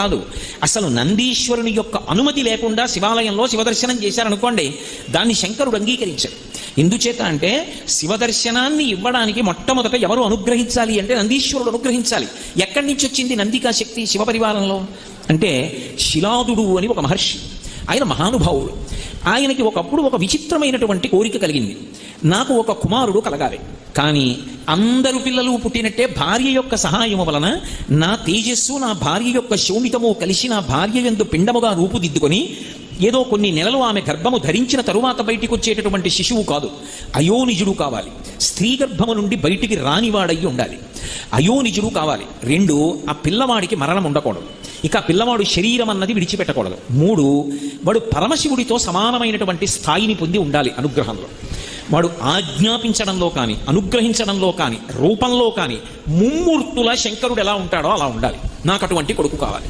కాదు. అసలు నందీశ్వరుని యొక్క అనుమతి లేకుండా శివాలయంలో శివదర్శనం చేశారనుకోండి, దాన్ని శంకరుడు అంగీకరించాడు. ఎందుచేత అంటే శివదర్శనాన్ని ఇవ్వడానికి మొట్టమొదట ఎవరు అనుగ్రహించాలి అంటే నందీశ్వరుడు అనుగ్రహించాలి. ఎక్కడి నుంచి వచ్చింది నందికా శక్తి శివపరివారంలో అంటే శిలాదుడు అని ఒక మహర్షి, ఆయన మహానుభావుడు. ఆయనకి ఒకప్పుడు ఒక విచిత్రమైనటువంటి కోరిక కలిగింది, నాకు ఒక కుమారుడు కలగాలి, కానీ అందరు పిల్లలు పుట్టినట్టే భార్య యొక్క సహాయము వలన నా తేజస్సు నా భార్య యొక్క శోణితము కలిసి నా భార్య యందు పిండముగా రూపుదిద్దుకొని ఏదో కొన్ని నెలలు ఆమె గర్భము ధరించిన తరువాత బయటికి వచ్చేటటువంటి శిశువు కాదు, అయోనిజుడు కావాలి. స్త్రీ గర్భము నుండి బయటికి రానివాడయ్యి ఉండాలి, అయోనిజుడు కావాలి. 2, ఆ పిల్లవాడికి మరణం ఉండకూడదు, ఇక పిల్లవాడు శరీరం అన్నది విడిచిపెట్టకూడదు. 3, వాడు పరమశివుడితో సమానమైనటువంటి స్థాయిని పొంది ఉండాలి అనుగ్రహంలో. వాడు ఆజ్ఞాపించడంలో కానీ అనుగ్రహించడంలో కానీ రూపంలో కానీ ముమ్మూర్తుల శంకరుడు ఎలా ఉంటాడో అలా ఉండాలి. నాకు అటువంటి కొడుకు కావాలి.